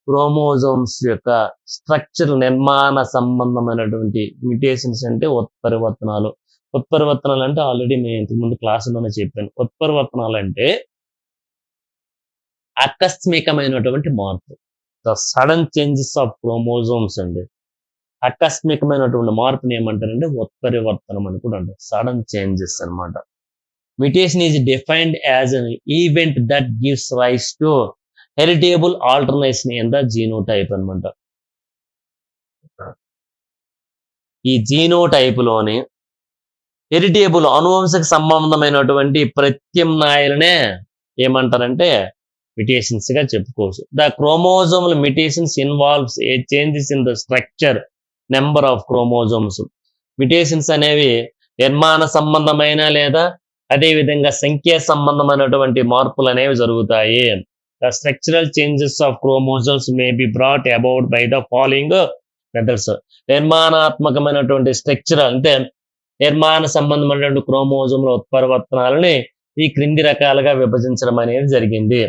Chromosomes యొక్క structure నిర్మాణ సంబంధమైనటువంటి మ్యుటేషన్స్ అంటే ఉత్పరివర్తనాలు. ఉత్పరివర్తనాలు అంటే ఆల్రెడీ మేము ఇంతకుముందు క్లాసులోనే చెప్పాను. ఉత్పరివర్తనాలు అంటే ఆకస్మికమైనటువంటి మార్పు. The sudden changes of chromosomes అండి. ఆకస్మికమైనటువంటి మార్పుని ఏమంటారంటే ఉత్పరివర్తనం అని కూడా అంటారు. సడన్ చేంజెస్ అన్నమాట. Mutation is defined as an event that gives rise to heritable alternation in the genotype అన్నమాట. ఈ జీనోటైప్ లోని హెరిటేబుల్ అనువంశక సంబంధమైనటువంటి ప్రత్యామ్నాయాలనే ఏమంటారంటే మ్యుటేషన్స్ గా చెప్పుకోవచ్చు. The chromosomal mutations involves A changes in the structure number of chromosomes. Mutations అనేవి నిర్మాణ సంబంధమైన లేదా అదే విధంగా సంఖ్యా సంబంధమైనటువంటి మార్పులు అనేవి జరుగుతాయి. The structural changes of chromosomes may be brought about by the following methods. నిర్మాణాత్మకమైనటువంటి స్ట్రక్చర్ అంటే నిర్మాణ సంబంధమైనటువంటి క్రోమోజోమ్ల ఉత్పరివర్తనాలని ఈ క్రింది రకాలుగా విభజించడం అనేది జరిగింది.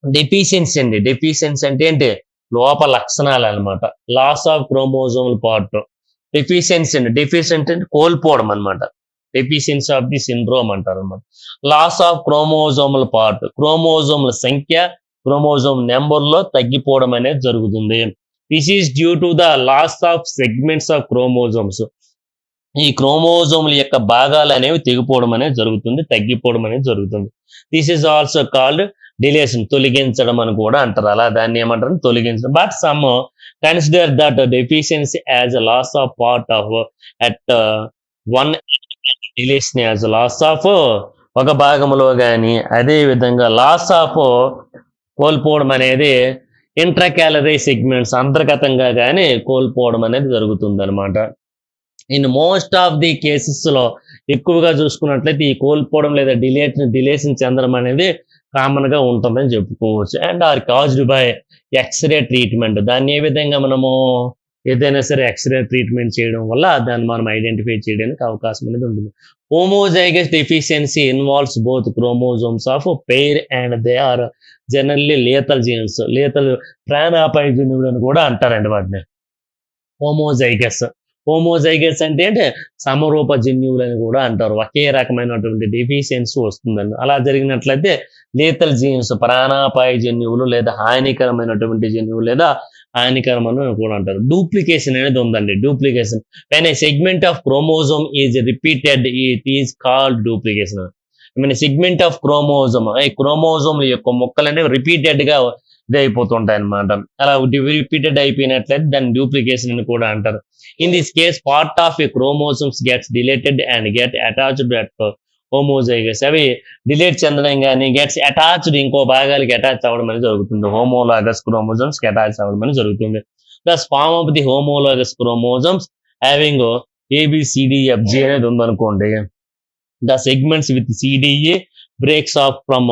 డెఫిషియన్సీ అండి. డెఫిషియన్సీ అంటే ఏంటి? లోప లక్షణాలు అన్నమాట. Loss of chromosomal part. Deficiency అండి. డెఫిషియెంట్ అంటే కోల్పోవడం అనమాట. డెఫిషియన్సీ ఆఫ్ ది సిండ్రోమ్ అంటారు అనమాట. Loss of chromosomal part. క్రోమోజోమ్ల సంఖ్య క్రోమోజోమ్ నెంబర్ లో తగ్గిపోవడం అనేది జరుగుతుంది. This is due to the loss of segments of chromosomes. ఈ క్రోమోజోముల యొక్క భాగాలు అనేవి తెగిపోవడం అనేది జరుగుతుంది, తగ్గిపోవడం అనేది జరుగుతుంది. This is also called deletion, తొలగించడం అని కూడా అంటారు. అలా దాన్ని ఏమంటారు? తొలగించడం. But some consider that deficiency as a loss of part of at one, deletion as loss of ఒక భాగంలో కానీ అదే విధంగా లాస్ ఆఫ్ కోల్పోవడం అనేది ఇంట్రాక్యాలరీ సెగ్మెంట్స్ అంతర్గతంగా కానీ కోల్పోవడం అనేది జరుగుతుంది అనమాట. In most of the cases లో ఎక్కువగా చూసుకున్నట్లయితే ఈ కోల్పోవడం లేదా డిలేషన్ చెందడం అనేది కామన్ గా ఉంటుందని చెప్పుకోవచ్చు. And are caused by X-ray treatment. దాన్ని ఏ విధంగా మనము ఏదైనా సరే ఎక్స్రే ట్రీట్మెంట్ చేయడం వల్ల దాన్ని మనం ఐడెంటిఫై చేయడానికి అవకాశం అనేది ఉంటుంది. Homozygous deficiency involves both chromosomes of pair and they are generally lethal genes. Lethal ప్రాణాపాయ జన్యువులు అని కూడా అంటారండి వాటిని. హోమోజైగస్. హోమోజైగస్ అంటే సమరూప జన్యువులు అని కూడా అంటారు. ఒకే రకమైనటువంటి డెఫిషియన్సీ వస్తుందండి. అలా జరిగినట్లయితే లేతల్ జీన్స్, ప్రాణాపాయ జన్యువులు లేదా హానికరమైనటువంటి జన్యువులు లేదా హానికరమని కూడా అంటారు. డూప్లికేషన్ అనేది ఉందండి. Duplication when a segment of chromosome is repeated it is called duplication. Segment of chromosome, ఈ క్రోమోజోమ్ యొక్క ముక్కలు అనేవి రిపీటెడ్ గా ఇది అయిపోతుంటాయి అనమాట. అలా రిపీటెడ్ అయిపోయినట్లయితే దాన్ని డూప్లికేషన్ అని కూడా అంటారు. In this case part of A chromosomes gets dilated and get attached at homozygous. అవి డిలేట్ చెందడం కానీ గెట్స్ అటాచ్డ్ ఇంకో భాగాలకి అటాచ్ అవ్వడం అనేది జరుగుతుంది. హోమోలాగస్ క్రోమోజోమ్స్ కి అటాచ్ అవ్వడం అనేది జరుగుతుంది. The form of the homologous chromosomes having ABCDFG అనేది ఉందనుకోండి. The segments with CDE breaks off from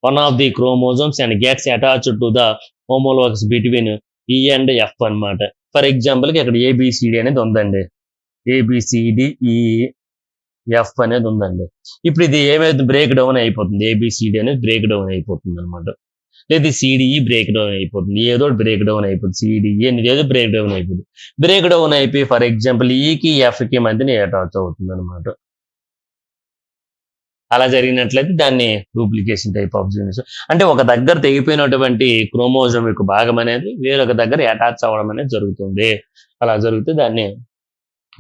one of the chromosomes and gets attached to the homologous between E and F అన్నమాట. For example కి ఇక్కడ ABCD అనేది ఉందండి. ABCDEF అనేది ఉందండి. ఇప్పుడు ఇది ఏమైతే బ్రేక్ డౌన్ అయిపోతుంది. ABCD అనేది బ్రేక్ డౌన్ అయిపోతుంది అనమాట. లేదా CDE బ్రేక్ డౌన్ అయిపోతుంది. ఏదో బ్రేక్ డౌన్ అయిపోతుంది. CDE అనేది ఏదో బ్రేక్ డౌన్ అయిపోతుంది. బ్రేక్ డౌన్ అయిపోయి ఫర్ ఎగ్జాంపుల్ ఈకి ఎఫ్కి మధ్యన అటాచ్ అవుతుంది అనమాట. అలా జరిగినట్లయితే దాన్ని డూప్లికేషన్ టైప్ ఆఫ్ జీన్స్. అంటే ఒక దగ్గర తెగిపోయినటువంటి క్రోమోజోమ్ యొక్క భాగం అనేది వేరొక దగ్గర అటాచ్ అవ్వడం అనేది జరుగుతుంది. అలా జరిగితే దాన్ని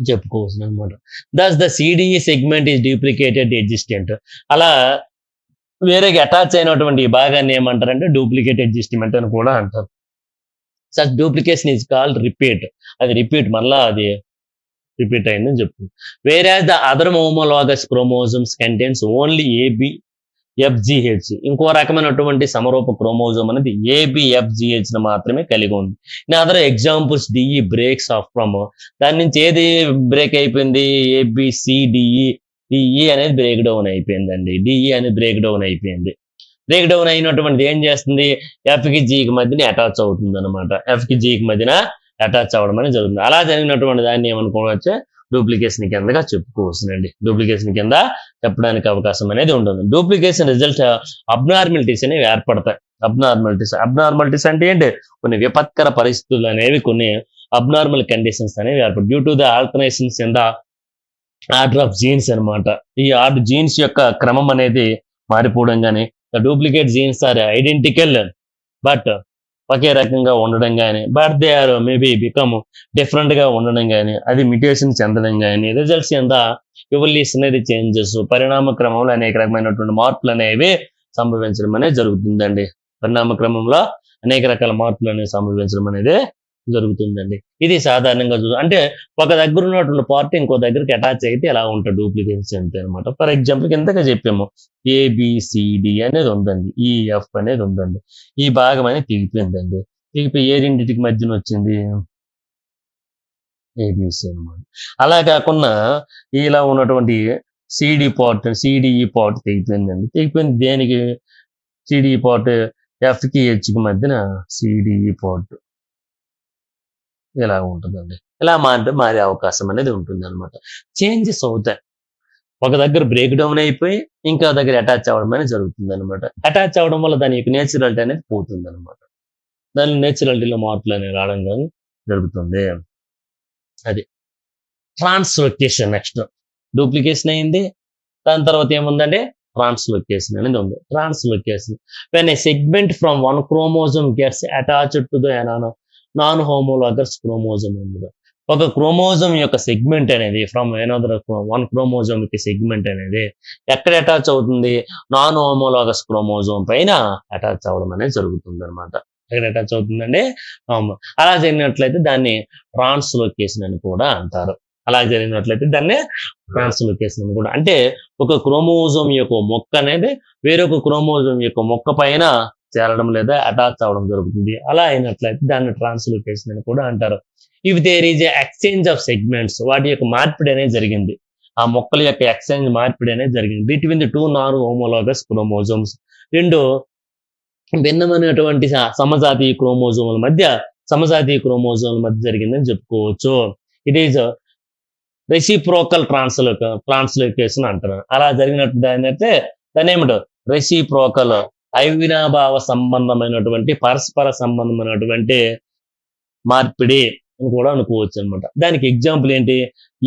చెప్పుకోవచ్చు అనమాట. Thus the CDE segment is duplicated existent. అలా వేరే అటాచ్ అయినటువంటి ఈ భాగాన్ని ఏమంటారంటే డూప్లికేట్ ఎగ్జిస్టెంట్ అని కూడా అంటారు. Such duplication is called repeat. అది రిపీట్, మళ్ళా అది రిపీట్ అయిందని చెప్తుంది. Whereas the other homologous chromosomes contains only ABFGH. ఇంకో రకమైనటువంటి సమరూప క్రోమోజోమ్ అనేది ABFGH మాత్రమే కలిగి ఉంది. In other examples DE breaks off from. దాని నుంచి ఏది బ్రేక్ అయిపోయింది? ABCDE. DE అనేది బ్రేక్ డౌన్ అయిపోయిందండి. DE అనేది బ్రేక్ డౌన్ అయిపోయింది. బ్రేక్ డౌన్ అయినటువంటిది ఏం చేస్తుంది? Fకి Gకి మధ్యన అటాచ్ అవుతుంది అనమాట. Fకి Gకి మధ్యన అటాచ్ అవ్వడం అనేది జరుగుతుంది. అలా జరిగినటువంటి దాన్ని ఏమనుకోవచ్చు? డూప్లికేషన్ కిందగా చెప్పుకోవచ్చునండి. డూప్లికేషన్ కింద చెప్పడానికి అవకాశం అనేది ఉంటుంది. డూప్లికేషన్ రిజల్ట్ అబ్నార్మాలిటీస్ అనేవి ఏర్పడతాయి. అబ్నార్మాలిటీస్ అంటే ఏంటి? కొన్ని విపత్కర పరిస్థితులు అనేవి, కొన్ని అబ్నార్మల్ కండిషన్స్ అనేవి ఏర్పడు due to the alternations in the order of genes అన్నమాట. ఈ జీన్స్ యొక్క క్రమం అనేది మారిపోవడం గాని, the duplicate genes are identical but ఒకే రకంగా ఉండడం గాని, but they are maybe become different గా ఉండడం గాని, అది మ్యుటేషన్ చెందడం గాని, results in the evolutionary changes, పరిణామ క్రమంలో అనేక రకమైనటువంటి మార్పులు అనేవి సంభవించడం అనేది జరుగుతుందండి. పరిణామ క్రమంలో అనేక రకాల మార్పులు అనేవి సంభవించడం అనేది జరుగుతుందండి. ఇది సాధారణంగా అంటే ఒక దగ్గర ఉన్నటువంటి పార్ట్ ఇంకో దగ్గరికి అటాచ్ అయితే ఎలా ఉంటుంది డూప్లికేట్స్ అంటే అనమాట. ఫర్ ఎగ్జాంపుల్ ఇంతగా చెప్పాము, ఏబిసిడి అనేది ఉందండి, ఈఎఫ్ అనేది ఉందండి, ఈ భాగం అనేది తెగిపోయిందండి. తెగిపోయి ఏ రెండింటికి మధ్యన వచ్చింది? ఏబిసి అనమాట. అలా కాకుండా ఇలా ఉన్నటువంటి సిడిఈ పార్ట్ తెగిపోయిందండి. తెగిపోయింది దేనికి? సిడిఈ పార్ట్ ఎఫ్కి హెచ్కి మధ్యన సిడిఈ పార్ట్ ఇలా ఉంటుందండి. ఇలా మారే అవకాశం అనేది ఉంటుంది అనమాట. చేంజెస్ అవుతాయి. ఒక దగ్గర బ్రేక్ డౌన్ అయిపోయి ఇంకో దగ్గర అటాచ్ అవ్వడం అనేది జరుగుతుంది అనమాట. అటాచ్ అవ్వడం వల్ల దాని యొక్క నేచురాలిటీ అనేది పోతుంది అనమాట. దాని నేచురాలిటీలో మార్పులు అనేవి రావడం కానీ జరుగుతుంది. అది ట్రాన్స్లొకేషన్. నెక్స్ట్ డూప్లికేషన్ అయింది, దాని తర్వాత ఏముందంటే ట్రాన్స్లొకేషన్ అనేది ఉంది. Translocation when a segment from one chromosome gets attached to the non homologous chromosome అందులో ఒక క్రోమోజోమ్ యొక్క సెగ్మెంట్ అనేది ఫ్రమ్ వన్ క్రోమోజోమ్ కి సెగ్మెంట్ అనేది ఎక్కడ అటాచ్ అవుతుంది? నాన్ హోమోలాగస్ క్రోమోజోమ్ పైన అటాచ్ అవ్వడం అనేది జరుగుతుంది అనమాట. ఎక్కడ అటాచ్ అవుతుందండి? అలా జరిగినట్లయితే దాన్ని ట్రాన్స్లొకేషన్ అని కూడా అంటారు. అలా జరిగినట్లయితే దాన్ని ట్రాన్స్లొకేషన్ అని కూడా అంటే ఒక క్రోమోజోమ్ యొక్క మొక్క అనేది వేరొక క్రోమోజోమ్ యొక్క మొక్క పైన చేరడం లేదా అటాచ్ అవ్వడం జరుగుతుంది. అలా అయినట్లయితే దాన్ని ట్రాన్స్లొకేషన్ అని కూడా అంటారు. If there is exchange of segments, వాటి యొక్క మార్పిడి అనేది జరిగింది, ఆ మొక్కల యొక్క ఎక్స్చేంజ్ మార్పిడి అనేది జరిగింది between the two non homologous chromosomes, రెండు భిన్నమైనటువంటి సమజాతీయ క్రోమోజోముల మధ్య జరిగిందని చెప్పుకోవచ్చు. ఇట్ ఈజ్ రెసిప్రోకల్ ట్రాన్స్లొకేషన్ అంటారు. అలా జరిగినట్టు దాని ఏమిటో రెసిప్రోకల్, అవినాభావ సంబంధమైనటువంటి పరస్పర సంబంధమైనటువంటి మార్పిడి అని కూడా అనుకోవచ్చు అనమాట. దానికి ఎగ్జాంపుల్ ఏంటి?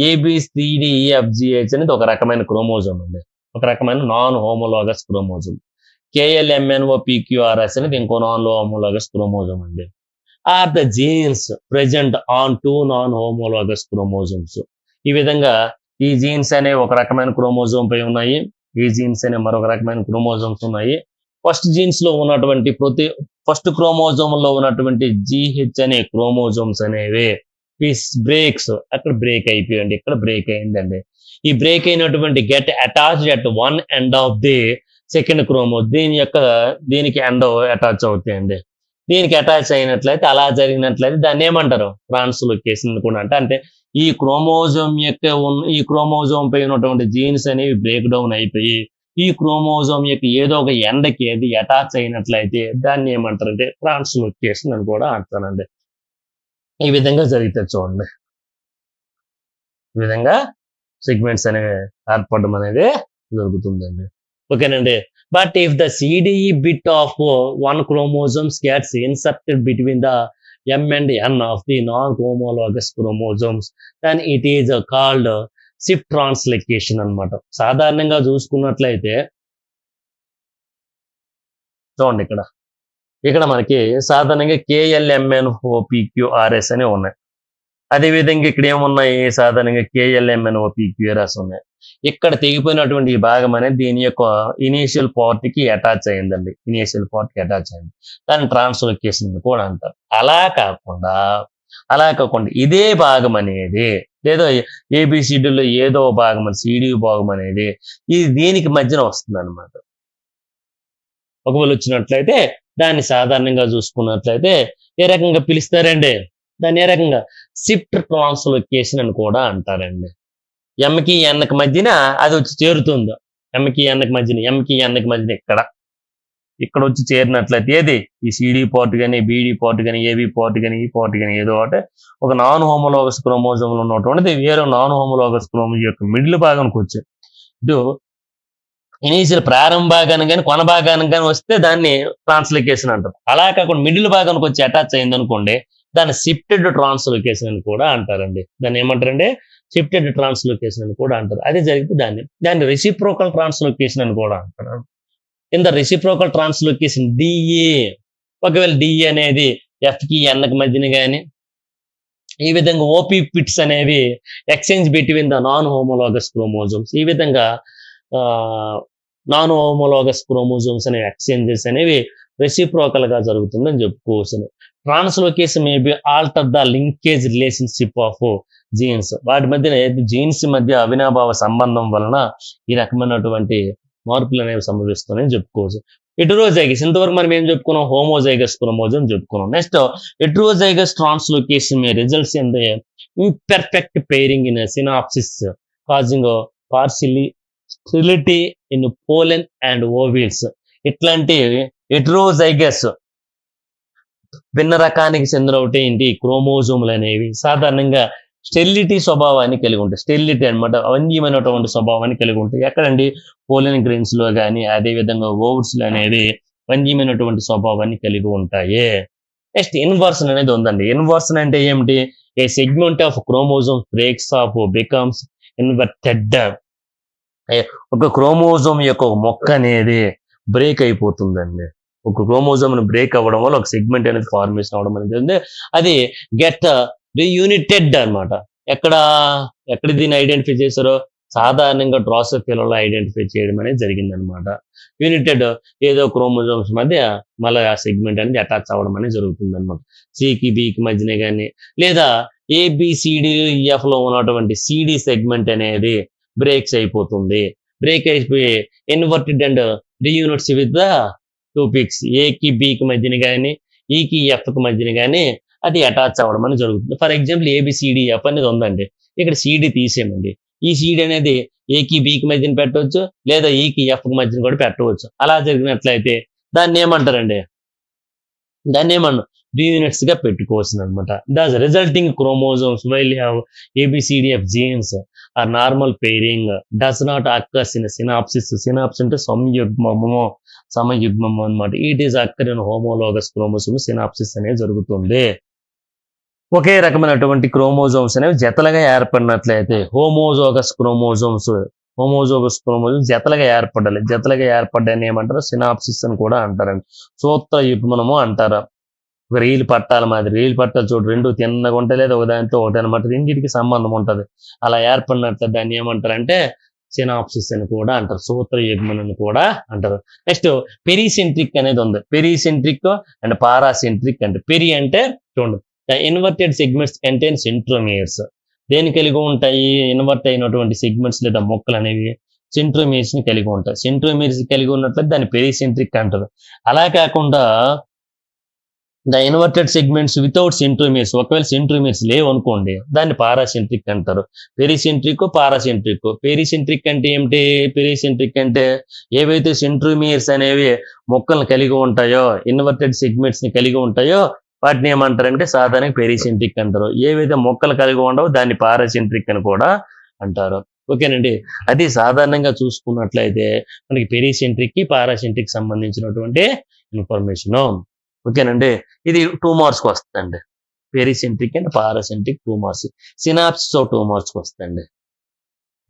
ఏబిసిడిఈఎఫ్జిహెచ్ అనేది ఒక రకమైన క్రోమోజోమ్ అండి, ఒక రకమైన నాన్ హోమోలాగస్ క్రోమోజోమ్. KLMNOPQRS అనేది ఇంకో నాన్ హోమోలాగస్ క్రోమోజోమ్ అండి. Are the genes present on two non homologous chromosomes. ఈ విధంగా ఈ జీన్స్ అనే ఒక రకమైన క్రోమోజోమ్ పై ఉన్నాయి, ఈ జీన్స్ అనే మరొక రకమైన క్రోమోజోమ్స్ ఉన్నాయి. ఫస్ట్ క్రోమోజోమ్ లో ఉన్నటువంటి GH అనే క్రోమోజోమ్స్ అనేవి బ్రేక్స్ అక్కడ బ్రేక్ అయిపోయండి, ఇక్కడ బ్రేక్ అయిందండి. ఈ బ్రేక్ అయినటువంటి get attached at one end of the second దీనికి ఎండ్ అటాచ్ అవుతాయండి. దీనికి అటాచ్ అయినట్లయితే, అలా జరిగినట్లయితే దాన్ని ఏమంటారు? ట్రాన్స్లొకేషన్ కూడా అంటే ఈ క్రోమోజోమ్ పై ఉన్నటువంటి జీన్స్ అనేవి బ్రేక్ డౌన్ అయిపోయి ఈ క్రోమోజోమ్ యొక్క ఏదో ఒక ఎండకి ఏది అటాచ్ అయినట్లయితే దాన్ని ఏమంటారంటే ట్రాన్స్లొకేషన్ అని కూడా అంటారండి. ఈ విధంగా జరిగితే చూడండి, ఈ విధంగా సెగ్మెంట్స్ అనేవి ఏర్పడడం అనేది జరుగుతుందండి. ఓకేనండి. But if the CDE bit of one chromosome gets inserted between the M and N of the non-homologous chromosomes, then it is called shift translocation అన్నమాట. సాధారణంగా చూసుకున్నట్లయితే చూడండి, ఇక్కడ మనకి సాధారణంగా KLMNOPQRS అని ఉన్నాయి. అదేవిధంగా ఇక్కడ ఏమున్నాయి? సాధారణంగా KLMNOPQRS ఉన్నాయి. ఇక్కడ తెగిపోయినటువంటి ఈ భాగం అనేది దీని యొక్క ఇనీషియల్ పార్ట్ కి అటాచ్ అయిందండి, దాన్ని ట్రాన్స్లొకేషన్ కూడా అంటారు. అలా కాకుండా ఇదే భాగం అనేది లేదా ఏబిసిడిలో ఏదో భాగం సిడి భాగం అనేది ఇది దీనికి మధ్యన వస్తుంది అనమాట. ఒకవేళ వచ్చినట్లయితే దాన్ని సాధారణంగా చూసుకున్నట్లయితే ఏ రకంగా పిలుస్తారండి? దాన్ని ఏ రకంగా షిఫ్ట్ ట్రాన్స్లొకేషన్ అని కూడా అంటారండి. ఎంకి ఎన్కి మధ్యన అది వచ్చి చేరుతుంది, ఎంకి ఎన్కి మధ్యన ఇక్కడ వచ్చి చేరినట్లయితే ఏది ఈ సిడి పార్ట్ కానీ బీడి పార్ట్ కానీ ఏబి పార్ట్ కానీ ఈ పార్ట్ కానీ ఏదో ఒకటి ఒక నాన్ హోమోలాగస్ క్రోమోజోమ్ లో ఉన్నటువంటిది వేరే నాన్ హోమోలాగస్ క్రోమోజోమ్ యొక్క మిడిల్ భాగానికి వచ్చి ఇటు ఇనీషియల్ ప్రారంభ భాగాన్ని కానీ కొన భాగానికి కానీ వస్తే దాన్ని ట్రాన్స్లోకేషన్ అంటారు. అలా కాకుండా మిడిల్ భాగానికి వచ్చి అటాచ్ అయింది అనుకోండి, దాన్ని షిఫ్టెడ్ ట్రాన్స్లోకేషన్ అని కూడా అంటారండి. దాన్ని ఏమంటారంటే షిఫ్టెడ్ ట్రాన్స్లోకేషన్ అని కూడా అంటారు. అదే జరిగితే దాన్ని రెసిప్రోకల్ ట్రాన్స్లోకేషన్ అని కూడా అంటారు. In the reciprocal translocation D A, ఒకవేళ డిఏ అనేది ఎఫ్ కి ఎన్ కి మధ్యన కానీ, ఈ విధంగా ఓపీ పిట్స్ అనేవి exchange between the non homologous chromosomes, ఈ విధంగా నాన్ హోమోలాగస్ క్రోమోజోమ్స్ అనే ఎక్స్చేంజెస్ అనేవి రెసిప్రోకల్ గా జరుగుతుందని చెప్పుకోవచ్చు. Translocation may be alter the linkage relationship of genes, వాటి మధ్య జీన్స్ మధ్య అవినాభావ సంబంధం వలన ఈ రకమైనటువంటి మార్పులు అనేవి సంభవిస్తున్నాయని చెప్పుకోవచ్చు. హెటెరోజైగస్, ఇంతవరకు మనం ఏం చెప్పుకున్నాం, హోమోజైగస్ క్రోమోజోమ్ చెప్పుకున్నాం. Next heterozygous translocation May results in the imperfect pairing in a synapsis causing a partially sterility in pollen and ovules. ఇట్లాంటి హెటెరోజైగస్ భిన్న రకానికి చెందిన ఒకటి ఏంటి క్రోమోజోములు అనేవి సాధారణంగా స్టెరిలిటీ స్వభావాన్ని కలిగి ఉంటాయి. స్టెరిలిటీ అనమాట, అవంజీయమైనటువంటి స్వభావాన్ని కలిగి ఉంటాయి. ఎక్కడండి, పోలిన్ గ్రెయిన్స్ లో కానీ అదే విధంగా ఓవ్స్ లో అనేది వంజీయమైనటువంటి స్వభావాన్ని కలిగి ఉంటాయి. నెక్స్ట్ ఇన్వర్షన్ అనేది ఉందండి. ఇన్వర్షన్ అంటే ఏమిటి, a segment of chromosome breaks off becomes inverted. ఒక క్రోమోజోమ్ యొక్క మొక్క అనేది బ్రేక్ అయిపోతుందండి. ఒక క్రోమోజోమ్ బ్రేక్ అవ్వడం వల్ల ఒక సెగ్మెంట్ అనేది ఫార్మేషన్ అవడం అనేది అది గెట్ రీయూనిటెడ్ అనమాట. ఎక్కడ దీన్ని ఐడెంటిఫై చేశారో సాధారణంగా డ్రోసోఫిలాలో ఐడెంటిఫై చేయడం అనేది జరిగింది అనమాట. యూనిటెడ్ ఏదో క్రోమోజోమ్స్ మధ్య మళ్ళీ ఆ సెగ్మెంట్ అనేది అటాచ్ అవ్వడం అనేది జరుగుతుంది అనమాట. సికి బికి మధ్యనే కానీ లేదా ఏబిసిడిఎఫ్ లో ఉన్నటువంటి సిడి సెగ్మెంట్ అనేది బ్రేక్స్ అయిపోతుంది. బ్రేక్ అయిపోయి inverted and reunites with the two pieces, ఏకి బికి మధ్యన కానీ ఈకి ఎఫ్ కి మధ్యన కానీ అది అటాచ్ అవ్వడం అనేది జరుగుతుంది. ఫర్ ఎగ్జాంపుల్ ఏబిసిడిఎఫ్ అనేది ఉందండి, ఇక్కడ సిడి తీసేయమండి. ఈ సిడి అనేది ఏకి బికి మధ్యన పెట్టవచ్చు లేదా ఈకి ఎఫ్ కి మధ్యన కూడా పెట్టవచ్చు. అలా జరిగినట్లయితే దాన్ని ఏమంటారండి, దాన్ని ఏమన్నా యూనిట్స్ గా పెట్టుకోవచ్చు అనమాట. The resulting chromosomes while have A B C D F genes are normal pairing does not occurs in synapsis. Synapse అంటే సమయుగ్మము అనమాట. It is occur in homologous chromosome. Synapsis అనేది జరుగుతుంది. ఒకే రకమైనటువంటి క్రోమోజోమ్స్ అనేవి జతలుగా ఏర్పడినట్లయితే హోమోజోగస్ క్రోమోజోమ్స్ జతలుగా ఏర్పడాలి. జతలుగా ఏర్పడ్డాయని ఏమంటారు, సినాప్సిస్ అని కూడా అంటారండి. సూత్ర యుగ్మనము అంటారు. ఒక రీలు పట్టాల మాదిరి, రీలు పట్టాలు చూడు, రెండు తిన్నగా ఉంటాయి లేదా ఒకదానితో ఒకటి అనమాట, రెండింటికి సంబంధం ఉంటుంది. అలా ఏర్పడినట్లయితే దాన్ని ఏమంటారంటే సినాప్సిస్ అని కూడా అంటారు, సూత్ర యుగ్మనం అని కూడా అంటారు. నెక్స్ట్ పెరిసెంట్రిక్ అనేది ఉంది. పెరిసెంట్రిక్ అండ్ పారాసెంట్రిక్ అంటే, పెరి అంటే చూడండి, the inverted segments contain centromeres. దేని కలిగి ఉంటాయి, ఇన్వర్ట్ అయినటువంటి సెగ్మెంట్స్ లేదా మొక్కలు అనేవి సెంట్రోమియర్స్ ని కలిగి ఉంటాయి. సెంట్రోమియర్స్ కలిగి ఉన్నట్లయితే దాన్ని పెరిసెంట్రిక్ అంటారు. అలా కాకుండా the inverted segments without centromeres, ఒకవేళ సెంట్రోమియర్స్ లేవు అనుకోండి, దాన్ని పారాసెంట్రిక్ అంటారు. పెరిసెంట్రిక్, పారాసెంట్రిక్. పెరిసెంట్రిక్ అంటే ఏమిటి, పెరిసెంట్రిక్ అంటే ఏవైతే సెంట్రోమియర్స్ అనేవి మొక్కలను కలిగి ఉంటాయో, ఇన్వర్టెడ్ సెగ్మెంట్స్ ని కలిగి ఉంటాయో వాటిని ఏమంటారంటే సాధారణంగా పెరిసెంట్రిక్ అంటారు. ఏవైతే మొక్కలు కలిగి ఉండవో దాన్ని పారాసెంట్రిక్ అని కూడా అంటారు. ఓకేనండి, అది సాధారణంగా చూసుకున్నట్లయితే మనకి పెరిసెంట్రిక్ కి పారాసెంట్రిక్ సంబంధించినటువంటి ఇన్ఫర్మేషన్. ఓకేనండి, ఇది 2 మార్క్స్ వస్తుందండి. పెరిసెంట్రిక్ అండ్ పారాసెంట్రిక్ 2 మార్క్స్. సినాప్సిస్ 2 మార్క్స్ వస్తుందండి.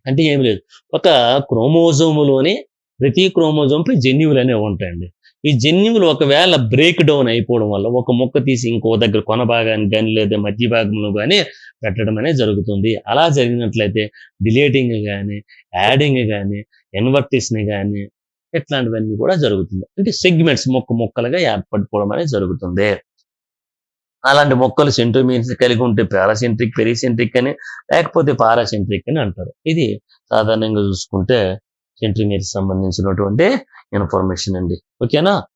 అంటే ఏమి లేదు, ఒక క్రోమోజోములోని ప్రతి క్రోమోజోమ్ పై జన్యువులు అనేవి ఉంటాయండి. ఈ జన్యువులు ఒకవేళ బ్రేక్ డౌన్ అయిపోవడం వల్ల ఒక మొక్క తీసి ఇంకో దగ్గర కొన భాగానికి కానీ లేదా మధ్య భాగంలో కానీ పెట్టడం అనేది జరుగుతుంది. అలా జరిగినట్లయితే డిలేటింగ్ కానీ యాడింగ్ కానీ ఇన్వర్టిస్ని కానీ ఇట్లాంటివన్నీ కూడా జరుగుతుంది. అంటే సెగ్మెంట్స్ మొక్కలుగా ఏర్పడిపోవడం అనేది జరుగుతుంది. అలాంటి మొక్కలు సెంట్రోమియర్స్ కలిగి ఉంటే పారాసెంట్రిక్, పెరిసెంట్రిక్ అని లేకపోతే పారాసెంట్రిక్ అని అంటారు. ఇది సాధారణంగా చూసుకుంటే సెంట్రోమియర్స్ సంబంధించినటువంటి ఇన్ఫర్మేషన్ అండి. ఓకేనా.